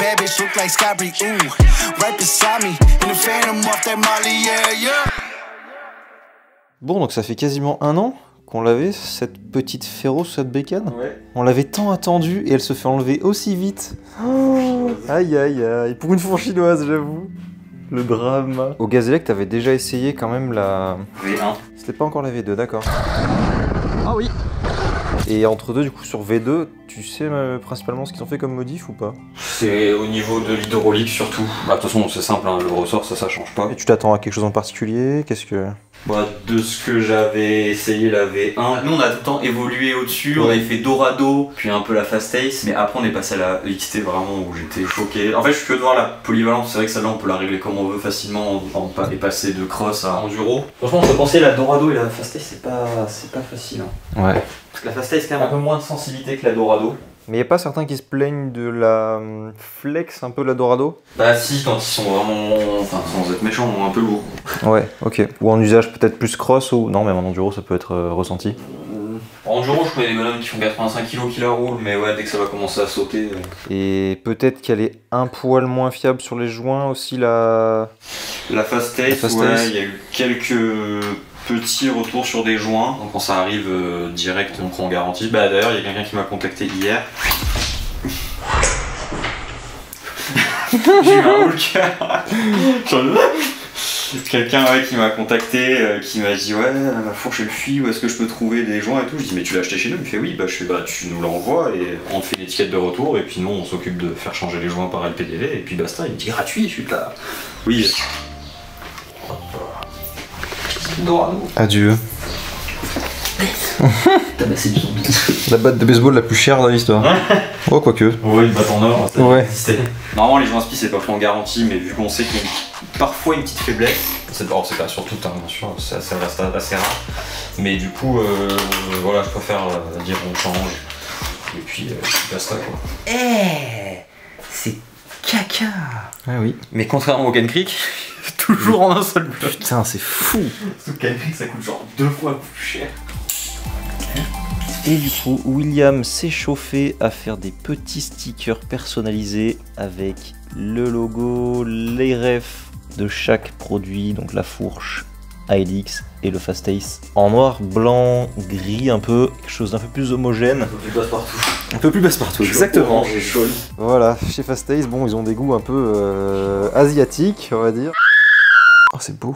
bad bitch look like Scotty, ooh. Right beside me, in the phantom off that Molly, yeah, yeah. Bon, donc ça fait quasiment un an qu'on l'avait, cette petite Féro, cette bécane. Ouais. On l'avait tant attendue et elle se fait enlever aussi vite. Oh, aïe aïe aïe, pour une fourche chinoise, j'avoue. Le drame. Au Gazélec, t'avais déjà essayé quand même la... V1. C'était pas encore la V2, d'accord. Ah oui. Et entre deux, du coup, sur V2, tu sais principalement ce qu'ils ont fait comme modif ou pas? C'est au niveau de l'hydraulique surtout. Bah, de toute façon, c'est simple, hein, le ressort, ça change pas. Et tu t'attends à quelque chose en particulier? Qu'est-ce que... Bah, de ce que j'avais essayé la V1, nous on a tout le temps évolué au-dessus, on avait fait Dorado, puis un peu la Fast Ace, mais après on est passé à la XT vraiment où j'étais choqué. En fait je suis que de voir la polyvalente, c'est vrai que celle-là on peut la régler comme on veut facilement, et passer de cross à enduro. Franchement je pensais la Dorado et la Fast Ace c'est pas facile. Hein. Ouais. Parce que la Fast Ace quand même un peu moins de sensibilité que la Dorado. Mais y a pas certains qui se plaignent de la flex, un peu la Dorado? Bah si, quand ils sont vraiment, enfin sans être méchants, un peu lourds. Ouais, ok. Ou en usage peut-être plus cross ou... Non, même en enduro ça peut être ressenti. En enduro je connais des bonhommes qui font 85 kg qui la roulent, mais ouais dès que ça va commencer à sauter... Et peut-être qu'elle est un poil moins fiable sur les joints aussi, la... La Fast Ace, ouais, il y a eu quelques... petit retour sur des joints, donc quand ça arrive direct on prend en garantie. Bah d'ailleurs il y a quelqu'un qui m'a contacté hier. J'ai eu un Hulk. Quelqu'un qui m'a contacté, qui m'a dit ouais ma fourche elle fuit, où est-ce que je peux trouver des joints et tout. Je dis mais tu l'as acheté chez nous? Il me fait oui. Bah je fais bah tu nous l'envoies et on te fait l'étiquette de retour et puis nous on s'occupe de faire changer les joints par LPDV et puis basta. Il me dit gratuit, je suis là. Oui. Adieu. T'as massé du zombie. La batte de baseball la plus chère dans l'histoire. Oh, quoique. Oui, une batte en or. Ouais. Normalement, les joints spi, c'est pas fait en garantie, mais vu qu'on sait qu'il y a parfois une petite faiblesse, c'est pas sur tout, hein, bien sûr, ça reste assez rare. Mais du coup, voilà, je préfère dire on change. Et puis, basta quoi. C'est caca. Ah oui. Mais contrairement au Cane Creek, toujours en un seul bloc. Putain, c'est fou. Sous Cane Creek, ça coûte genre 2 fois plus cher. Et du coup, William s'est chauffé à faire des petits stickers personnalisés avec le logo, les refs de chaque produit, donc la fourche, IDX et le Fast Ace en noir, blanc, gris, un peu, quelque chose d'un peu plus homogène. Un peu plus passe-partout. Un peu plus passe-partout, exactement. J'ai chaud. Voilà, chez Fast Ace, bon, ils ont des goûts un peu asiatiques, on va dire. Oh, c'est beau.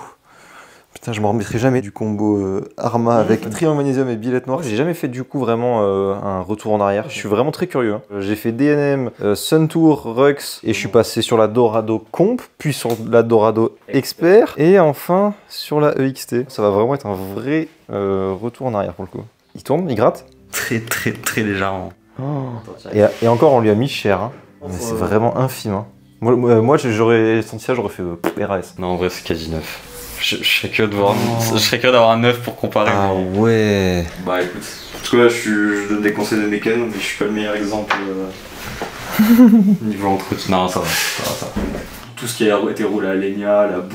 Putain, je m'en remettrai jamais du combo Arma avec triangle magnésium et billette noire. J'ai jamais fait du coup vraiment un retour en arrière. Je suis vraiment très curieux. Hein. J'ai fait DNM, Suntour, Rux et je suis passé sur la Dorado Comp, puis sur la Dorado Expert et enfin sur la EXT. Ça va vraiment être un vrai retour en arrière pour le coup. Il tourne, il gratte. Très légèrement. Oh. Et encore, on lui a mis cher. Hein. Mais c'est vraiment infime. Hein. Moi j'aurais senti ça, j'aurais fait RAS. Non, en vrai, c'est quasi neuf. Je serais curieux d'avoir un 9 pour comparer. Ah ouais. Bah écoute, parce que là je donne des conseils de mécano, mais je suis pas le meilleur exemple niveau entretien. Non, ça va. Tout ce qui a été roulé à l'ENIA, la boue,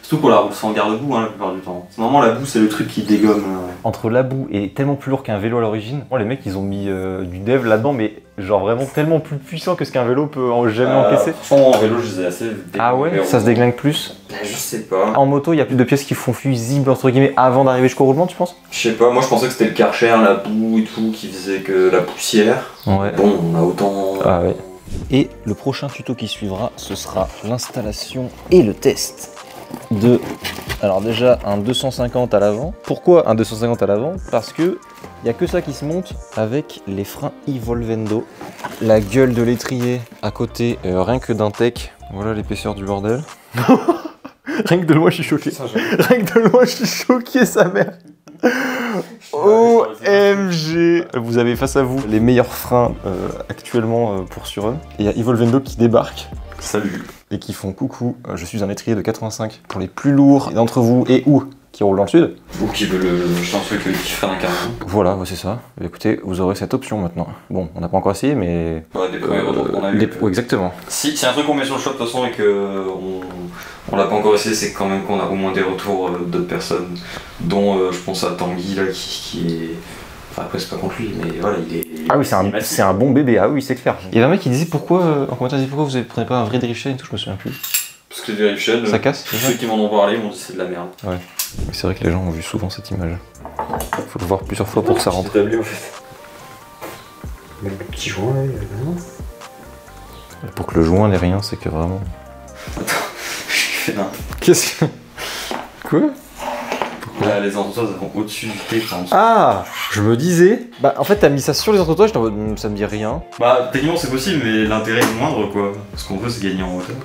surtout qu'on la roule sans garde-boue la plupart du temps. Normalement la boue c'est le truc qui dégomme. Entre la boue et tellement plus lourd qu'un vélo à l'origine, les mecs ils ont mis du dev là-dedans, mais genre vraiment tellement plus puissant que ce qu'un vélo peut jamais encaisser. Franchement en vélo je les ai assez déglingués. Ah ouais? Ça se déglingue plus? Je sais pas. En moto il y a plus de pièces qui font fusible entre guillemets avant d'arriver jusqu'au roulement, tu penses? Je sais pas, moi je pensais que c'était le Karcher, la boue et tout qui faisait que la poussière. Ouais. Bon on a autant... Ah ouais. Et le prochain tuto qui suivra, ce sera l'installation et le test de... Alors déjà un 250 à l'avant. Pourquoi un 250 à l'avant? Parce que il n'y a que ça qui se monte avec les freins Evolvendo. La gueule de l'étrier à côté, rien que d'un tech. Voilà l'épaisseur du bordel. Rien que de loin je suis choqué. Rien que de loin je suis choqué sa mère. OMG. Vous avez face à vous les meilleurs freins actuellement pour Surrun. Et il y a Evolvendo qui débarque. Salut. Et qui font coucou, je suis un étrier de 85 pour les plus lourds d'entre vous et ou qui roulent dans le sud. Ou qui veut je pense que qui freine un carton. Voilà, c'est ça. Écoutez, vous aurez cette option maintenant. Bon, on n'a pas encore essayé, mais... Ouais, des premiers retours qu'on a eu. Exactement. Si c'est un truc qu'on met sur le shop de toute façon et que on l'a pas encore essayé, c'est quand même qu'on a au moins des retours d'autres personnes, dont je pense à Tanguy là qui est... Enfin après c'est pas contre lui, mais voilà, il Ah oui, c'est un bon bébé, ah oui, c'est clair. Il y avait un mec qui disait pourquoi, en commentaire, il disait pourquoi vous prenez pas un vrai drift chain et tout, je me souviens plus. Parce que les drift chain, ça casse, tous ceux qui m'en ont parlé m'ont dit c'est de la merde. Ouais. C'est vrai que les gens ont vu souvent cette image. Faut le voir plusieurs fois pour que ça rentre. C'est établi en fait. Mais le petit joint là, il y a rien. Pour que le joint n'ait rien, c'est que vraiment. Attends, je fais n'importe quoi. Qu'est-ce que. Quoi? Là, les entretoises elles vont au-dessus du thé, en dessous. Ah, je me disais. Bah, en fait, t'as mis ça sur les entretoises, j'étais en mode, ça me dit rien. Bah, techniquement c'est possible, mais l'intérêt est moindre quoi. Ce qu'on veut, c'est gagner en hauteur.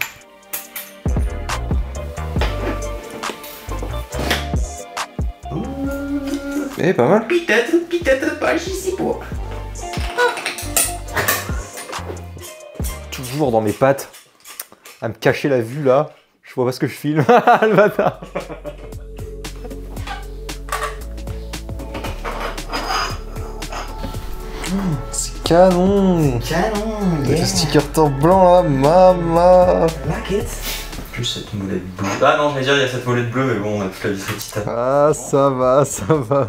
Eh, pas mal. Peut-être pas ici pour. Toujours dans mes pattes, à me cacher la vue là. Je vois pas ce que je filme. Le bâtard. C'est canon. Canon, Le sticker top blanc là, maman. Plus cette molette bleue. Ah non, j'allais dire, il y a cette molette bleue, mais bon, on a toute la vis titane. Ah, ça va, ça va.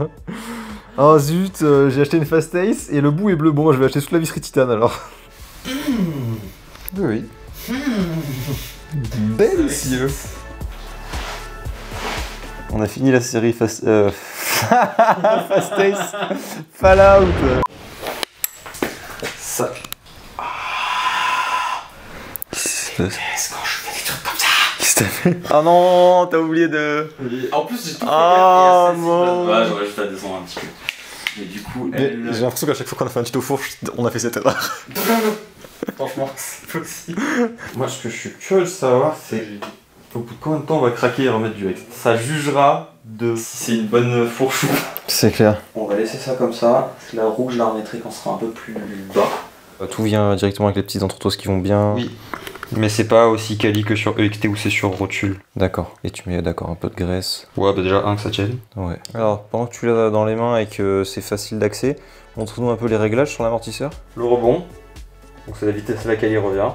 Oh zut, j'ai acheté une Fast Ace et le bout est bleu. Bon, je vais acheter toute la visserie titane alors. Oui. Délicieux. On a fini la série Fast Ace Fallout. Ça. Qu'est-ce quand je fais des trucs comme ça? Qu'est-ce que t'as fait? Oh non, t'as oublié de. En plus, j'ai tout fait. Ah non. Ouais, j'aurais juste à descendre un petit peu. Et du coup, elle. J'ai l'impression qu'à chaque fois qu'on a fait un tuto fourche, on a fait cette erreur. Franchement, c'est possible. Moi, ce que je suis curieux de savoir, c'est au bout de combien de temps on va craquer et remettre du X. Ça jugera de si c'est une bonne fourche ou pas. C'est clair. On va laisser ça comme ça. Parce que la roue, je la remettrai quand on sera un peu plus bas. Tout vient directement avec les petites entretoises qui vont bien. Oui. Mais c'est pas aussi quali que sur EXT où c'est sur rotule. D'accord. Et tu mets d'accord un peu de graisse. Ouais, bah déjà que ça tienne. Ouais. Alors, pendant que tu l'as dans les mains et que c'est facile d'accès, montre-nous un peu les réglages sur l'amortisseur. Le rebond, donc c'est la vitesse à laquelle il revient.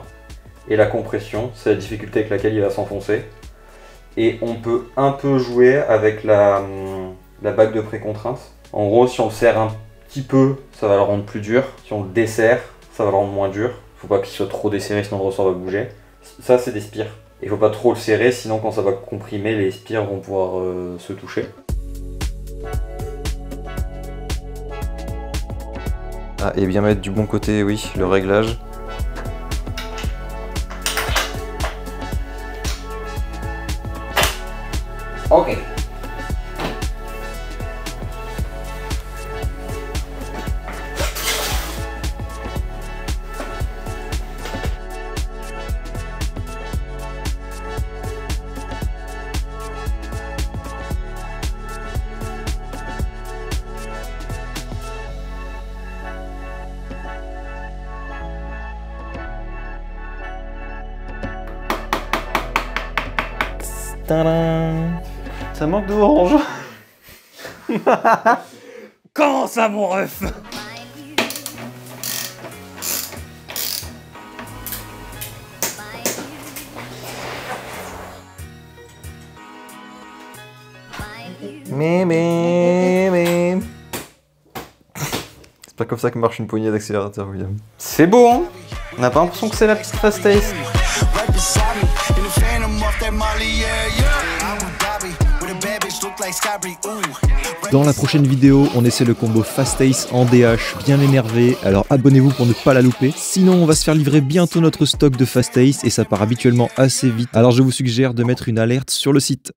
Et la compression, c'est la difficulté avec laquelle il va s'enfoncer. Et on peut un peu jouer avec la bague de précontrainte. En gros, si on le serre un petit peu, ça va le rendre plus dur. Si on le desserre, ça va le rendre moins dur. Faut pas qu'il soit trop desserré, sinon le ressort va bouger. Ça, c'est des spires. Il faut pas trop le serrer, sinon quand ça va comprimer, les spires vont pouvoir se toucher. Ah, et bien mettre du bon côté, oui, le réglage. Ok. Tadam. Ça manque d'orange. Comment ça, mon ref? Mais. C'est pas comme ça que marche une poignée d'accélérateur, William. C'est beau, hein? On n'a pas l'impression que c'est la petite Fast Ace. Right beside me, in the phantom off that Molly, yeah, yeah. Abu Dhabi, with a bad bitch look like Scotty, ooh. Dans la prochaine vidéo, on essaie le combo Fast Ace en DH bien énervé, alors abonnez-vous pour ne pas la louper. Sinon, on va se faire livrer bientôt notre stock de Fast Ace et ça part habituellement assez vite, alors je vous suggère de mettre une alerte sur le site.